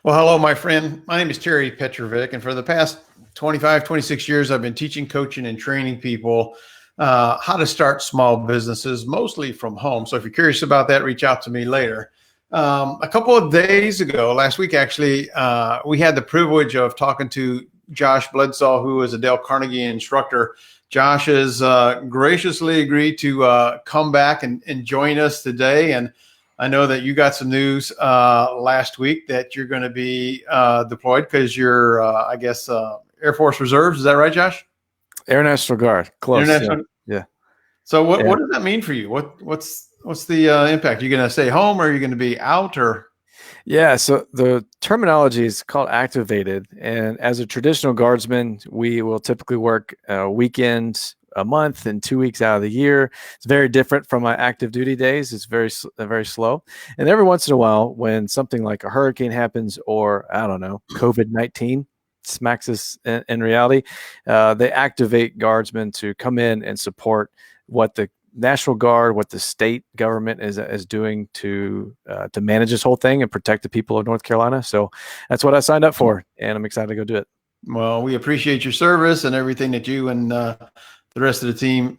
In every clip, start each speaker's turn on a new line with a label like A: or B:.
A: Well, hello, my friend. My name is Terry Petrovic, and for the past 25, 26 years, I've been teaching, coaching, and training people how to start small businesses, mostly from home. So if you're curious about that, reach out to me later. A couple of days ago, last week actually, we had the privilege of talking to Josh Bledsaw, who is a Dale Carnegie instructor. Josh has graciously agreed to come back and join us today. And I know that you got some news last week that you're going to be deployed because you're, Air Force Reserves. Is that right, Josh?
B: Air National Guard. Close.
A: International.
B: Yeah.
A: So what does that mean for you? What's the impact? Are you going to stay home, or are you going to be out, or?
B: Yeah. So the terminology is called activated. And as a traditional guardsman, we will typically work weekends a month and 2 weeks out of the year. It's very different from my active duty days. It's very slow. And every once in a while, when something like a hurricane happens, or I don't know, COVID-19 smacks us in reality, they activate guardsmen to come in and support what the National Guard, what the state government is doing to manage this whole thing and protect the people of North Carolina. So that's what I signed up for, and I'm excited to go do it.
A: Well, we appreciate your service and everything that you and the rest of the team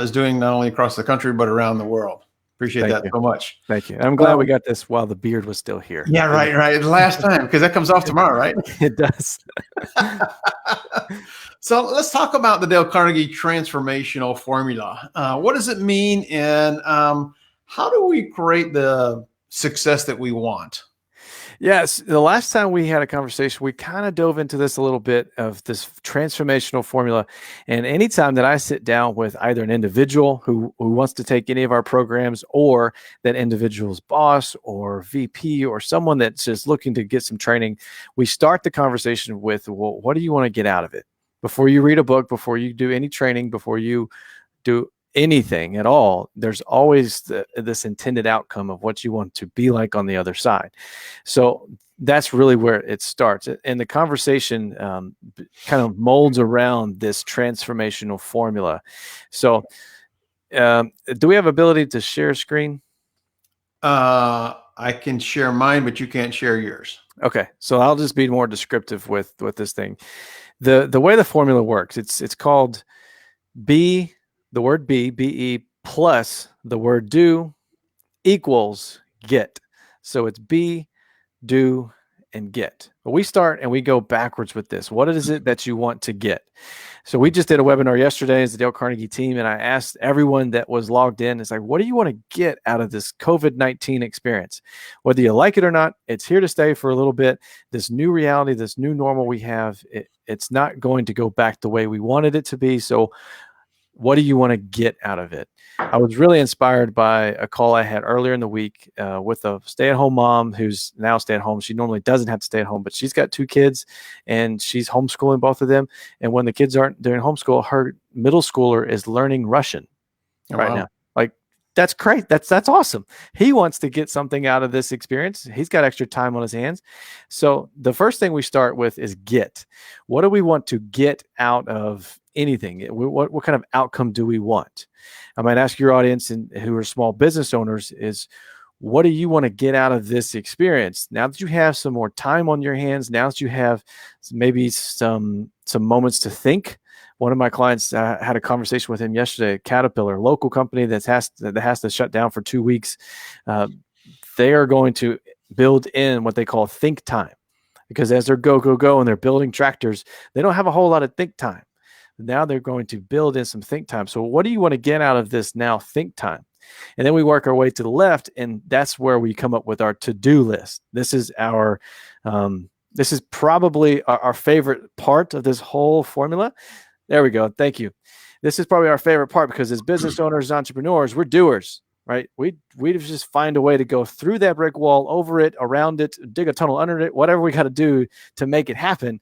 A: is doing, not only across the country, but around the world. Appreciate that so much.
B: Thank you. And I'm glad we got this while the beard was still here.
A: Yeah, right. The last time, because that comes off tomorrow, right?
B: It does.
A: So let's talk about the Dale Carnegie Transformational Formula. What does it mean, and how do we create the success that we want?
B: Yes. The last time we had a conversation, we kind of dove into this a little bit of this transformational formula. And anytime that I sit down with either an individual who wants to take any of our programs, or that individual's boss or VP or someone that's just looking to get some training, we start the conversation with, well, what do you want to get out of it? Before you read a book, before you do any training, before you do anything at all, there's always this intended outcome of what you want to be like on the other side. So that's really where it starts. And the conversation kind of molds around this transformational formula. So do we have ability to share screen?
A: I can share mine, but you can't share yours.
B: Okay. So I'll just be more descriptive with this thing. The way the formula works, it's called the word be, plus the word do equals get. So it's be, do, and get. But we start and we go backwards with this. What is it that you want to get? So we just did a webinar yesterday as the Dale Carnegie team, and I asked everyone that was logged in, it's like, what do you want to get out of this COVID-19 experience? Whether you like it or not, it's here to stay for a little bit. This new reality, this new normal we have, it's not going to go back the way we wanted it to be. So what do you want to get out of it? I was really inspired by a call I had earlier in the week with a stay-at-home mom who's now stay-at-home. She normally doesn't have to stay at home, but she's got 2 kids and she's homeschooling both of them. And when the kids aren't doing homeschool, her middle schooler is learning Russian now. Like, that's great. That's awesome. He wants to get something out of this experience. He's got extra time on his hands. So the first thing we start with is get. What do we want to get out of anything? What kind of outcome do we want? I might ask your audience who are small business owners is, what do you want to get out of this experience? Now that you have some more time on your hands, now that you have maybe some moments to think. One of my clients had a conversation with him yesterday, Caterpillar, local company that has to shut down for 2 weeks. They are going to build in what they call think time, because as they're go, and they're building tractors, they don't have a whole lot of think time. Now they're going to build in some think time. So what do you want to get out of this now think time? And then we work our way to the left, and that's where we come up with our to-do list. This is this is probably our favorite part of this whole formula. There we go. Thank you. This is probably our favorite part, because as business owners, entrepreneurs, we're doers, right? We just find a way to go through that brick wall, over it, around it, dig a tunnel under it, whatever we got to do to make it happen.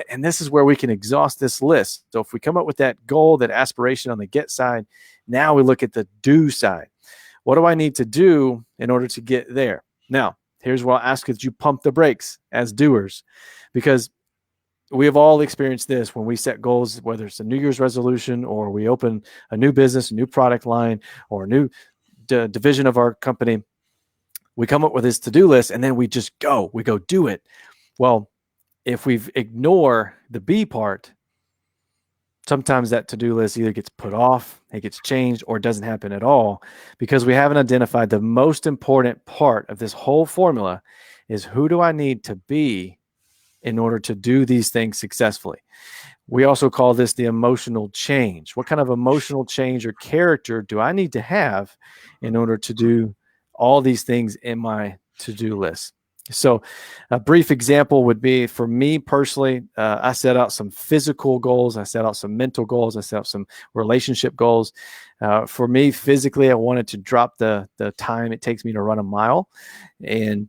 B: And this is where we can exhaust this list. So if we come up with that goal, that aspiration on the get side, now we look at the do side. What do I need to do in order to get there? Now, here's where I'll ask that you pump the brakes as doers, because we have all experienced this when we set goals, whether it's a New Year's resolution, or we open a new business, a new product line, or a new division of our company. we come up with this to-do list and then we go do it. Well, if we ignore the B part, sometimes that to-do list either gets put off, it gets changed, or it doesn't happen at all, because we haven't identified the most important part of this whole formula is, who do I need to be in order to do these things successfully? We also call this the emotional change. What kind of emotional change or character do I need to have in order to do all these things in my to-do list? So a brief example would be, for me personally, I set out some physical goals. I set out some mental goals. I set out some relationship goals. For me, physically, I wanted to drop the time it takes me to run a mile. And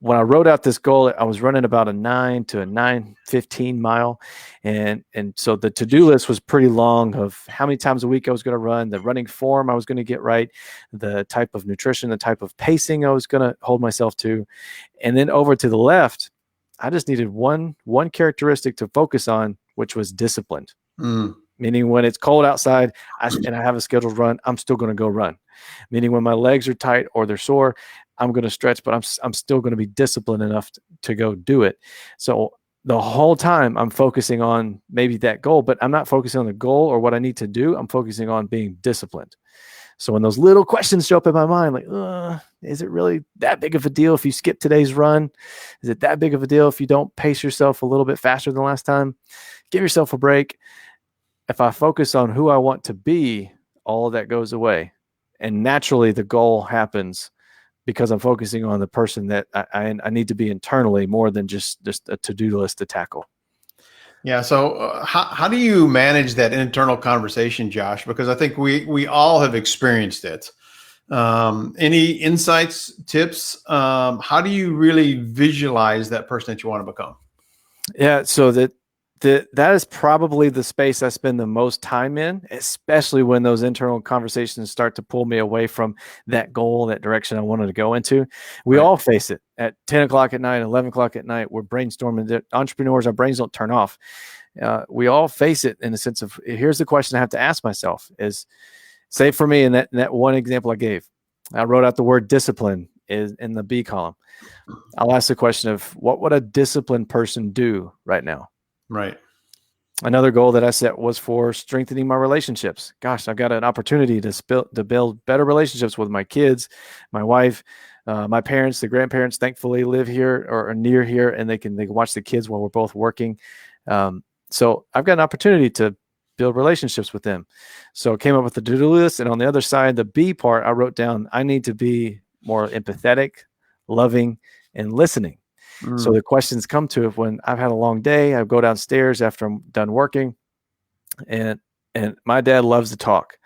B: when I wrote out this goal, I was running about a 9 to a 9:15 mile. And so the to-do list was pretty long, of how many times a week I was going to run, the running form I was going to get right, the type of nutrition, the type of pacing I was going to hold myself to. And then over to the left, I just needed one characteristic to focus on, which was disciplined. Meaning when it's cold outside and I have a scheduled run, I'm still going to go run. Meaning when my legs are tight or they're sore, I'm going to stretch, but I'm still going to be disciplined enough to go do it. So the whole time I'm focusing on maybe that goal, but I'm not focusing on the goal or what I need to do. I'm focusing on being disciplined. So when those little questions show up in my mind, like, is it really that big of a deal if you skip today's run? Is it that big of a deal if you don't pace yourself a little bit faster than last time? Give yourself a break. If I focus on who I want to be, all of that goes away. And naturally the goal happens, because I'm focusing on the person that I need to be internally, more than just a to-do list to tackle.
A: Yeah. So how do you manage that internal conversation, Josh? Because I think we all have experienced it. Any insights, tips? How do you really visualize that person that you want to become?
B: Yeah. So that is probably the space I spend the most time in, especially when those internal conversations start to pull me away from that goal, that direction I wanted to go into. We all face it at 10 o'clock at night, 11 o'clock at night. We're brainstorming. Entrepreneurs, our brains don't turn off. We all face it in the sense of, here's the question I have to ask myself is, say for me, in that one example I gave, I wrote out the word discipline is in the B column. I'll ask the question of, what would a disciplined person do right now?
A: Right.
B: Another goal that I set was for strengthening my relationships. Gosh, I've got an opportunity to build better relationships with my kids, my wife, my parents, the grandparents. Thankfully, live here or near here, and they can watch the kids while we're both working. So I've got an opportunity to build relationships with them. So I came up with the to-do list, and on the other side, the B part, I wrote down, I need to be more empathetic, loving, and listening. So the questions come to, when I've had a long day, I go downstairs after I'm done working, and my dad loves to talk.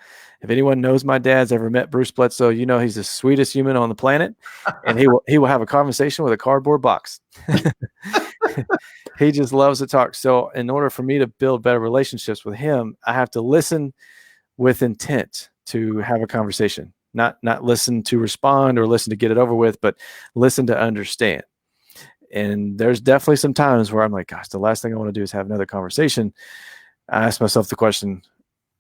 B: If anyone knows my dad's ever met Bruce Bledsoe, you know he's the sweetest human on the planet, and he will have a conversation with a cardboard box. He just loves to talk. So in order for me to build better relationships with him, I have to listen with intent to have a conversation, not listen to respond or listen to get it over with, but listen to understand. And there's definitely some times where I'm like, gosh, the last thing I want to do is have another conversation. I ask myself the question,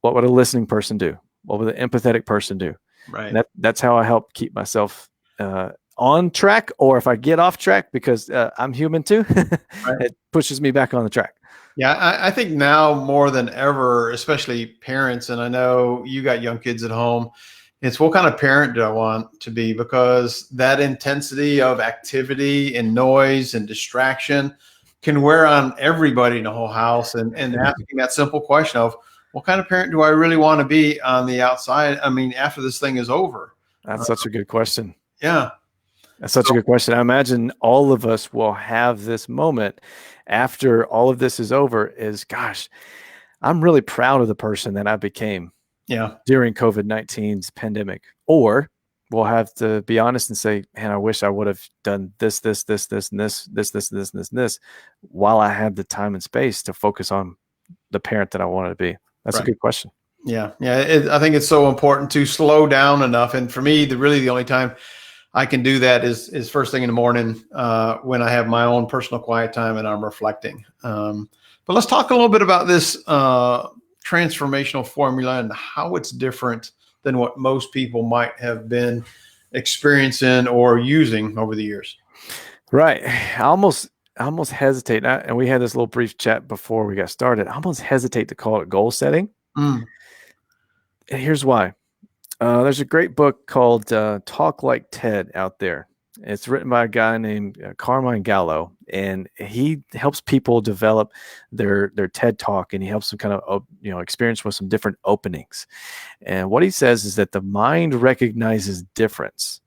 B: what would a listening person do? What would an empathetic person do?
A: Right.
B: And that's how I help keep myself on track, or if I get off track, because I'm human too, it pushes me back on the track.
A: Yeah, I think now more than ever, especially parents, and I know you got young kids at home, it's what kind of parent do I want to be? Because that intensity of activity and noise and distraction can wear on everybody in the whole house. And asking that simple question of, what kind of parent do I really want to be on the outside? I mean, after this thing is over.
B: That's such a good question.
A: Yeah.
B: That's such a good question. I imagine all of us will have this moment after all of this is over is, gosh, I'm really proud of the person that I became during COVID-19's pandemic. Or we'll have to be honest and say, man, I wish I would have done this, and this while I had the time and space to focus on the parent that I wanted to be. That's a good question.
A: Yeah. Yeah. I think it's so important to slow down enough. And for me, the only time I can do that is first thing in the morning when I have my own personal quiet time and I'm reflecting. But let's talk a little bit about this transformational formula and how it's different than what most people might have been experiencing or using over the years?
B: Right. I almost hesitate, and we had this little brief chat before we got started. I almost hesitate to call it goal setting.
A: Mm,
B: And here's why. There's a great book called Talk Like Ted out there. It's written by a guy named Carmine Gallo, and he helps people develop their TED Talk, and he helps them kind of experience with some different openings. And what he says is that the mind recognizes difference,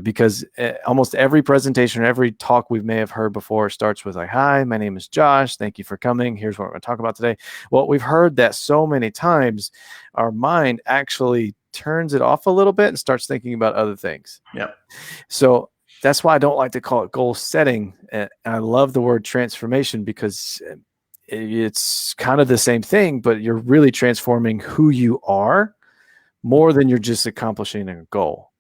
B: because almost every presentation, every talk we may have heard before starts with like, "Hi, my name is Josh. Thank you for coming. Here's what we're going to talk about today." Well, we've heard that so many times, our mind actually turns it off a little bit and starts thinking about other things.
A: yeah.
B: So that's why I don't like to call it goal setting. And I love the word transformation, because it's kind of the same thing, but you're really transforming who you are more than you're just accomplishing a goal.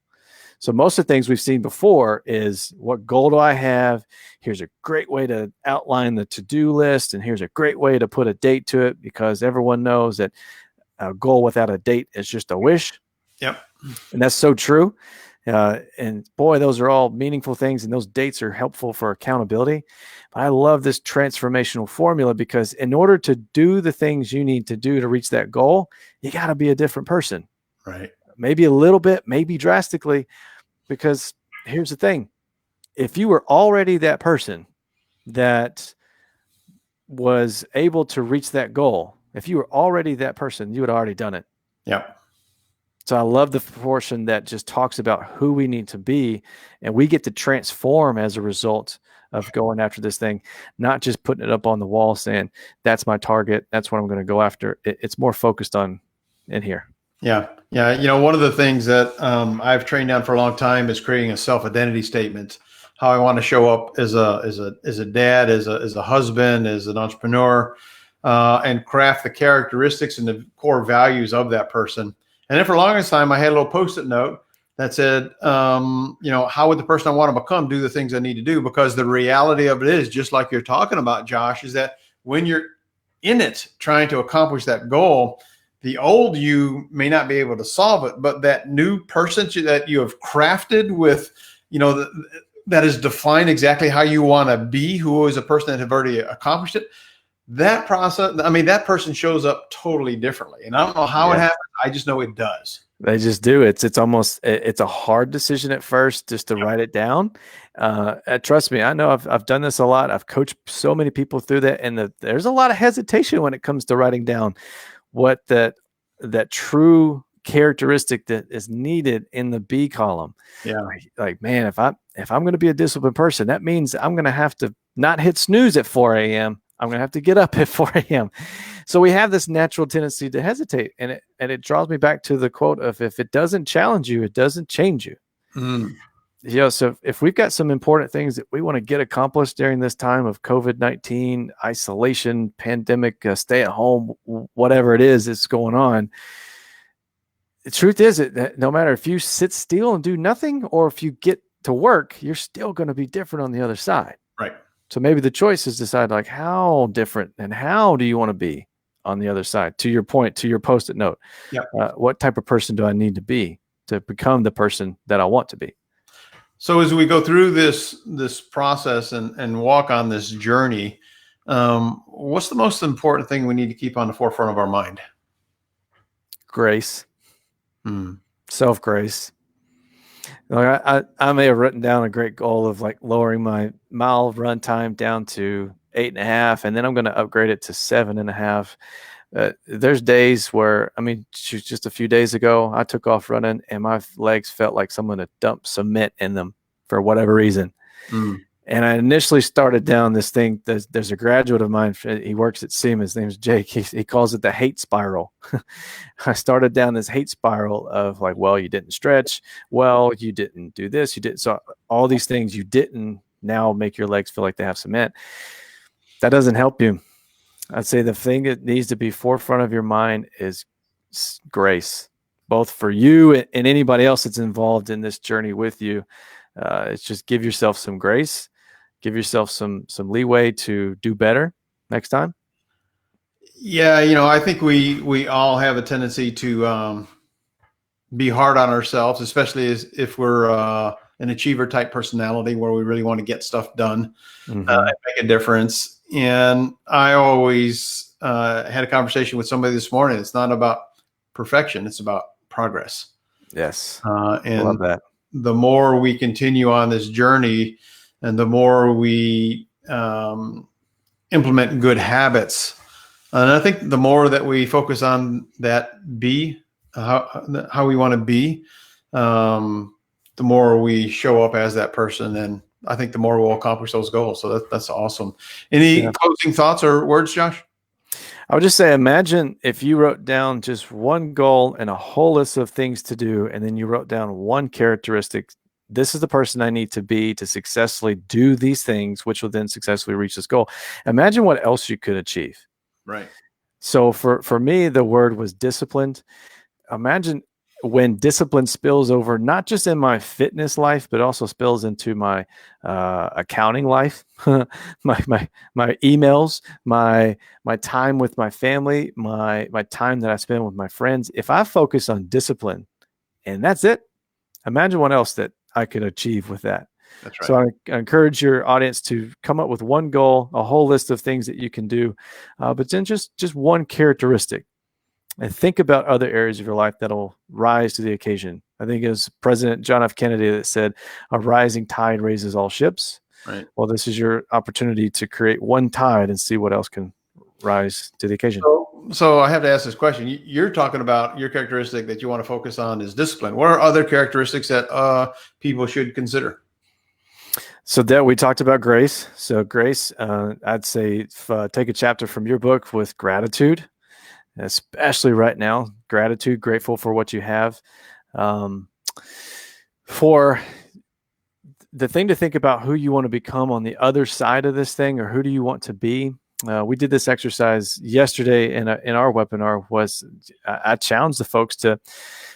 B: So most of the things we've seen before is, what goal do I have? Here's a great way to outline the to-do list, and here's a great way to put a date to it, because everyone knows that a goal without a date is just a wish.
A: Yep.
B: And that's so true. And boy, those are all meaningful things, and those dates are helpful for accountability. But I love this transformational formula, because in order to do the things you need to do to reach that goal, you got to be a different person.
A: Right.
B: Maybe a little bit, maybe drastically. Because here's the thing. If you were already that person that was able to reach that goal, if you were already that person, you had already done it.
A: Yep.
B: So I love the portion that just talks about who we need to be, and we get to transform as a result of going after this thing, not just putting it up on the wall saying, "That's my target. That's what I'm going to go after." It's more focused on in here.
A: Yeah. Yeah. One of the things that I've trained on for a long time is creating a self-identity statement. How I want to show up as a dad, as a husband, as an entrepreneur, and craft the characteristics and the core values of that person. And then for the longest time, I had a little PostIt note that said, how would the person I want to become do the things I need to do? Because the reality of it is, just like you're talking about, Josh, is that when you're in it trying to accomplish that goal, the old you may not be able to solve it, but that new person that you have crafted with, that is defined exactly how you want to be, who is a person that have already accomplished it. That process, that person shows up totally differently. And I don't know how it happens. I just know it does.
B: They just do. It's a hard decision at first just to write it down. Trust me, I know I've done this a lot. I've coached so many people through that. And there's a lot of hesitation when it comes to writing down what that true characteristic that is needed in the B column.
A: Yeah.
B: Like, man, if I'm going to be a disciplined person, that means I'm going to have to not hit snooze at 4 a.m. I'm going to have to get up at 4 a.m. So we have this natural tendency to hesitate. And it draws me back to the quote of, if it doesn't challenge you, it doesn't change you.
A: Mm.
B: So if we've got some important things that we want to get accomplished during this time of COVID-19, isolation, pandemic, stay at home, whatever it is that's going on, the truth is that no matter if you sit still and do nothing, or if you get to work, you're still going to be different on the other side.
A: Right.
B: So maybe the choice is decide, like, how different and how do you want to be on the other side? To your point, to your PostIt note, what type of person do I need to be to become the person that I want to be?
A: So as we go through this process and walk on this journey, what's the most important thing we need to keep on the forefront of our mind?
B: Grace. Self-grace. Like I may have written down a great goal of like lowering my mile run time down to 8.5, and then I'm going to upgrade it to 7.5. There's days where, just a few days ago, I took off running and my legs felt like someone had dumped cement in them for whatever reason. And I initially started down this thing. There's a graduate of mine. He works at Siemens. His name is Jake. He calls it the hate spiral. I started down this hate spiral of like, well, you didn't stretch. Well, you didn't do this. You didn't. So all these things you didn't now make your legs feel like they have cement. That doesn't help you. I'd say the thing that needs to be forefront of your mind is grace, both for you and anybody else that's involved in this journey with you. It's just give yourself some grace. Give yourself some leeway to do better next time.
A: Yeah, I think we all have a tendency to be hard on ourselves, especially if we're an achiever type personality where we really want to get stuff done and make a difference. And I always had a conversation with somebody this morning. It's not about perfection. It's about progress.
B: Yes.
A: And
B: Love that.
A: the more we continue on this journey and the more we implement good habits, and I think the more that we focus on that how we want to be, the more we show up as that person. And I think the more we'll accomplish those goals. So that's awesome. Any closing thoughts or words, Josh?
B: I would just say, imagine if you wrote down just one goal and a whole list of things to do, and then you wrote down one characteristic. This is the person I need to be to successfully do these things, which will then successfully reach this goal. Imagine what else you could achieve.
A: Right.
B: So for me, the word was disciplined. Imagine when discipline spills over, not just in my fitness life, but also spills into my accounting life, my emails, my time with my family, my time that I spend with my friends. If I focus on discipline and that's it, imagine what else that I could achieve with that.
A: That's right.
B: So I encourage your audience to come up with one goal, a whole list of things that you can do, but then just one characteristic. And think about other areas of your life that'll rise to the occasion. I think it was President John F. Kennedy that said, "A rising tide raises all ships."
A: Right.
B: Well, this is your opportunity to create one tide and see what else can rise to the occasion.
A: So I have to ask this question. You're talking about your characteristic that you want to focus on is discipline. What are other characteristics that people should consider?
B: So that we talked about grace. So grace, I'd say take a chapter from your book with gratitude. Especially right now, gratitude, grateful for what you have. For the thing to think about who you want to become on the other side of this thing, or who do you want to be? We did this exercise yesterday in our webinar. Was I challenged the folks to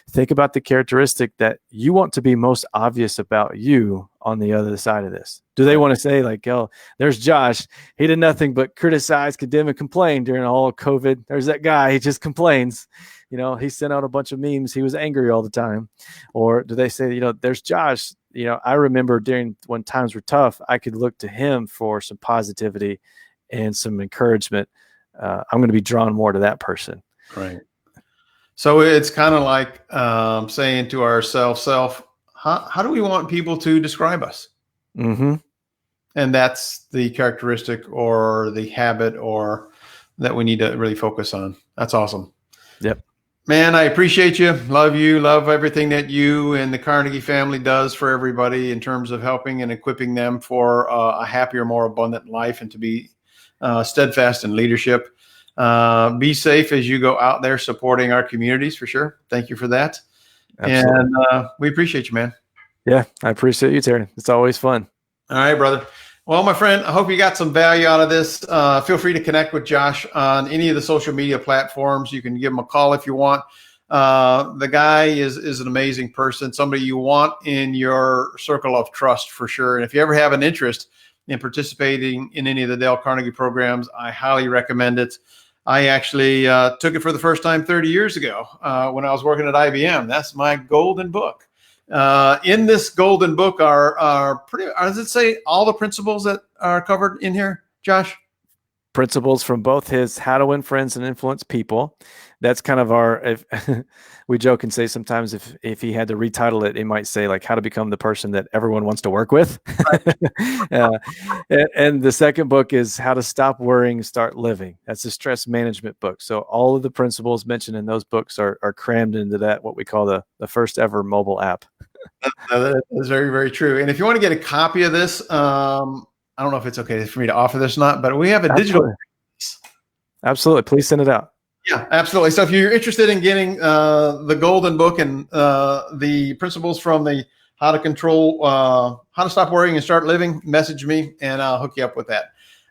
B: think about the characteristic that you want to be most obvious about you on the other side of this. Do they want to say like, "Oh, there's Josh. He did nothing but criticize, condemn, and complain during all of COVID. There's that guy. He just complains. You know, he sent out a bunch of memes. He was angry all the time." Or do they say, "There's Josh. I remember when times were tough, I could look to him for some positivity and some encouragement. I'm going to be drawn more to that person."
A: Right. So it's kind of like saying to ourselves, how do we want people to describe us?
B: Mm-hmm.
A: And that's the characteristic or the habit or that we need to really focus on. That's awesome.
B: Yep.
A: Man, I appreciate you. Love everything that you and the Carnegie family does for everybody in terms of helping and equipping them for a happier, more abundant life and to be steadfast in leadership. Be safe as you go out there supporting our communities for sure. Thank you for that. Absolutely. And we appreciate you, man.
B: Yeah, I appreciate you, Terry. It's always fun.
A: All right, brother. Well, my friend, I hope you got some value out of this. Feel free to connect with Josh on any of the social media platforms. You can give him a call if you want. The guy is an amazing person, somebody you want in your circle of trust for sure. And if you ever have an interest in participating in any of the Dale Carnegie programs, I highly recommend it. I actually took it for the first time 30 years ago when I was working at IBM. That's my golden book. In this golden book are does it say all the principles that are covered in here, Josh?
B: Principles from both his How to Win Friends and Influence People. That's kind of if we joke and say sometimes if he had to retitle it, he might say like How to Become the Person That Everyone Wants to Work With. And the second book is How to Stop Worrying and Start Living. That's a stress management book. So all of the principles mentioned in those books are crammed into that, what we call the first ever mobile app.
A: That is very, very true. And if you want to get a copy of this, I don't know if it's okay for me to offer this or not, but we have a digital.
B: Absolutely. Please send it out.
A: Yeah, absolutely. So if you're interested in getting the golden book and the principles from the How to Stop Worrying and Start Living, message me and I'll hook you up with that.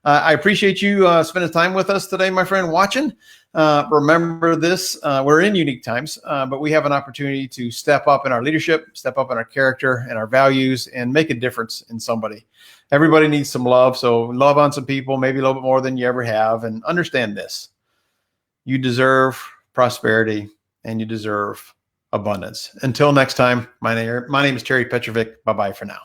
A: I appreciate you spending time with us today, my friend, watching. Remember this, we're in unique times, but we have an opportunity to step up in our leadership, step up in our character and our values and make a difference in somebody. Everybody needs some love. So love on some people, maybe a little bit more than you ever have. And understand this, you deserve prosperity and you deserve abundance. Until next time, my name is Terry Petrovic. Bye-bye for now.